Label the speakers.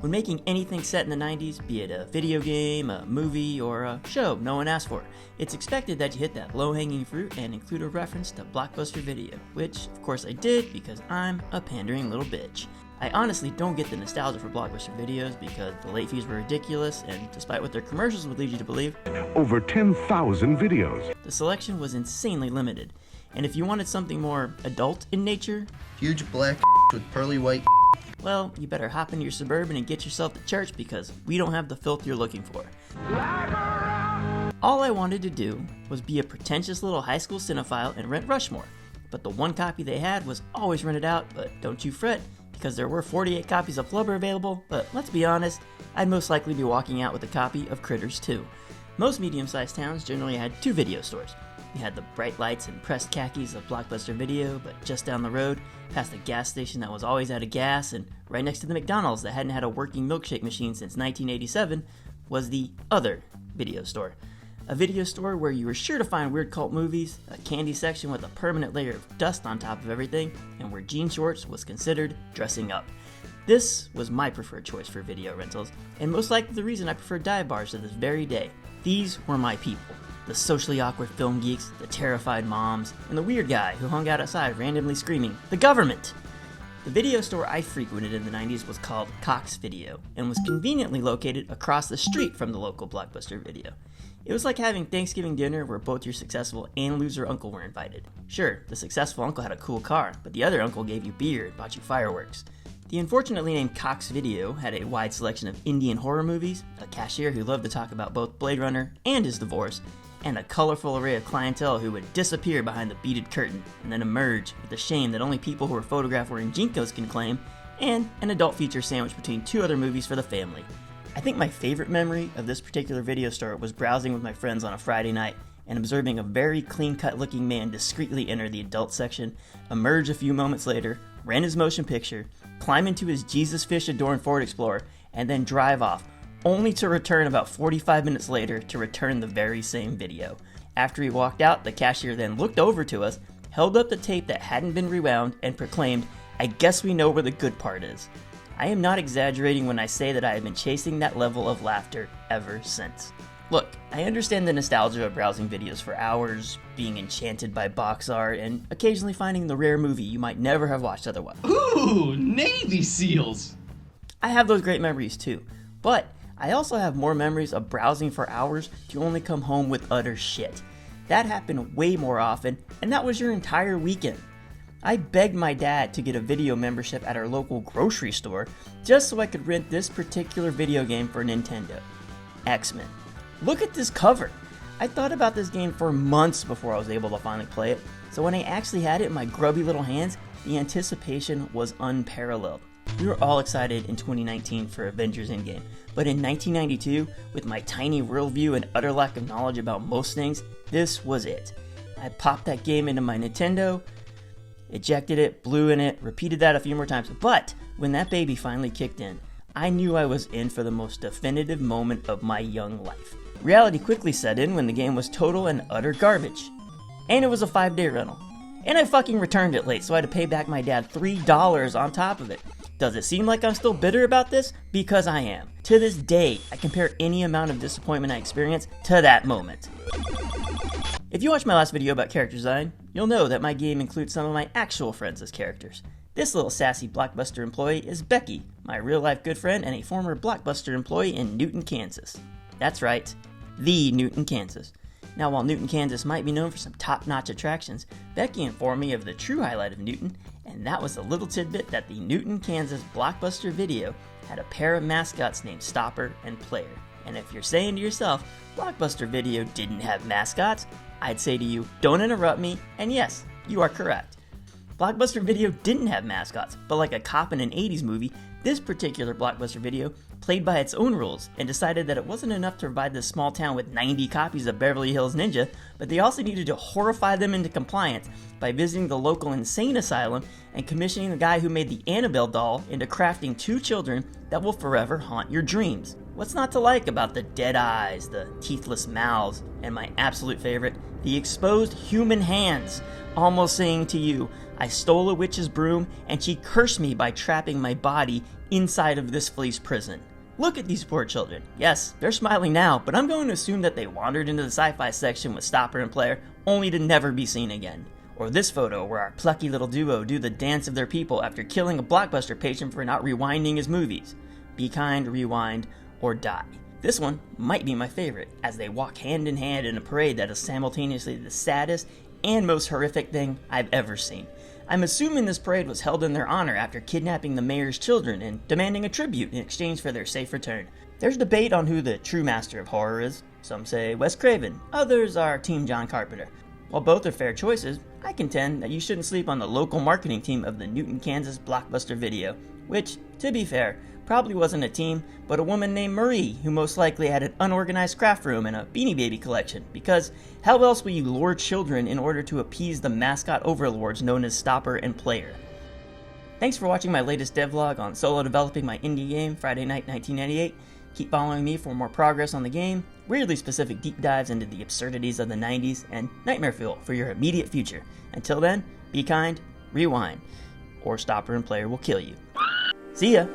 Speaker 1: When making anything set in the 90s, be it a video game, a movie, or a show no one asked for, it's expected that you hit that low-hanging fruit and include a reference to Blockbuster Video, which, of course, I did because I'm a pandering little bitch. I honestly don't get the nostalgia for Blockbuster Videos because the late fees were ridiculous, and despite what their commercials would lead you to believe,
Speaker 2: over 10,000 videos.
Speaker 1: The selection was insanely limited, and if you wanted something more adult in nature,
Speaker 3: huge black with pearly white,
Speaker 1: well, you better hop into your Suburban and get yourself to church because we don't have the filth you're looking for. All I wanted to do was be a pretentious little high school cinephile and rent Rushmore, but the one copy they had was always rented out. But don't you fret, because there were 48 copies of Flubber available, but let's be honest, I'd most likely be walking out with a copy of Critters 2. Most medium-sized towns generally had two video stores. You had the bright lights and pressed khakis of Blockbuster Video, but just down the road, past a gas station that was always out of gas, and right next to the McDonald's that hadn't had a working milkshake machine since 1987, was the other video store. A video store where you were sure to find weird cult movies, a candy section with a permanent layer of dust on top of everything, and where jean shorts was considered dressing up. This was my preferred choice for video rentals, and most likely the reason I prefer dive bars to this very day. These were my people. The socially awkward film geeks, the terrified moms, and the weird guy who hung out outside randomly screaming, "The government!" The video store I frequented in the 90s was called Cox Video, and was conveniently located across the street from the local Blockbuster Video. It was like having Thanksgiving dinner where both your successful and loser uncle were invited. Sure, the successful uncle had a cool car, but the other uncle gave you beer and bought you fireworks. The unfortunately named Cox Video had a wide selection of Indian horror movies, a cashier who loved to talk about both Blade Runner and his divorce, and a colorful array of clientele who would disappear behind the beaded curtain and then emerge with the shame that only people who were photographed wearing Jinkos can claim, and an adult feature sandwiched between two other movies for the family. I think my favorite memory of this particular video store was browsing with my friends on a Friday night and observing a very clean-cut looking man discreetly enter the adult section, emerge a few moments later, rent his motion picture, climb into his Jesus Fish adorned Ford Explorer, and then drive off, only to return about 45 minutes later to return the very same video. After he walked out, the cashier then looked over to us, held up the tape that hadn't been rewound, and proclaimed, "I guess we know where the good part is." I am not exaggerating when I say that I have been chasing that level of laughter ever since. Look, I understand the nostalgia of browsing videos for hours, being enchanted by box art, and occasionally finding the rare movie you might never have watched otherwise.
Speaker 4: Ooh, Navy SEALs!
Speaker 1: I have those great memories too, but I also have more memories of browsing for hours to only come home with utter shit. That happened way more often, and that was your entire weekend. I begged my dad to get a video membership at our local grocery store just so I could rent this particular video game for Nintendo. X-Men. Look at this cover! I thought about this game for months before I was able to finally play it, so when I actually had it in my grubby little hands, the anticipation was unparalleled. We were all excited in 2019 for Avengers Endgame, but in 1992, with my tiny worldview and utter lack of knowledge about most things, this was it. I popped that game into my Nintendo, ejected it, blew in it, repeated that a few more times, but when that baby finally kicked in, I knew I was in for the most definitive moment of my young life. Reality quickly set in when the game was total and utter garbage. And it was a 5-day rental. And I fucking returned it late, so I had to pay back my dad $3 on top of it. Does it seem like I'm still bitter about this? Because I am. To this day, I compare any amount of disappointment I experienced to that moment. If you watched my last video about character design, you'll know that my game includes some of my actual friends as characters. This little sassy Blockbuster employee is Becky, my real-life good friend and a former Blockbuster employee in Newton, Kansas. That's right, the Newton, Kansas. Now, while Newton, Kansas might be known for some top-notch attractions, Becky informed me of the true highlight of Newton, and that was a little tidbit that the Newton, Kansas Blockbuster Video had a pair of mascots named Stopper and Player. And if you're saying to yourself, Blockbuster Video didn't have mascots, I'd say to you, don't interrupt me, and yes, you are correct. Blockbuster Video didn't have mascots, but like a cop in an 80s movie, this particular Blockbuster Video played by its own rules and decided that it wasn't enough to provide this small town with 90 copies of Beverly Hills Ninja, but they also needed to horrify them into compliance by visiting the local insane asylum and commissioning the guy who made the Annabelle doll into crafting 2 children that will forever haunt your dreams. What's not to like about the dead eyes, the teethless mouths, and my absolute favorite, the exposed human hands, almost saying to you, I stole a witch's broom, and she cursed me by trapping my body inside of this fleece prison. Look at these poor children. Yes, they're smiling now, but I'm going to assume that they wandered into the sci-fi section with Stopper and Player, only to never be seen again. Or this photo where our plucky little duo do the dance of their people after killing a Blockbuster patient for not rewinding his movies. Be kind, rewind, or die. This one might be my favorite, as they walk hand in hand in a parade that is simultaneously the saddest and most horrific thing I've ever seen. I'm assuming this parade was held in their honor after kidnapping the mayor's children and demanding a tribute in exchange for their safe return. There's debate on who the true master of horror is. Some say Wes Craven, others are Team John Carpenter. While both are fair choices, I contend that you shouldn't sleep on the local marketing team of the Newton, Kansas Blockbuster Video, which, to be fair, probably wasn't a team, but a woman named Marie, who most likely had an unorganized craft room and a Beanie Baby collection, because how else will you lure children in order to appease the mascot overlords known as Stopper and Player? Thanks for watching my latest devlog on solo developing my indie game, Friday Night 1998. Keep following me for more progress on the game, weirdly specific deep dives into the absurdities of the 90s, and nightmare fuel for your immediate future. Until then, be kind, rewind, or Stopper and Player will kill you. See ya!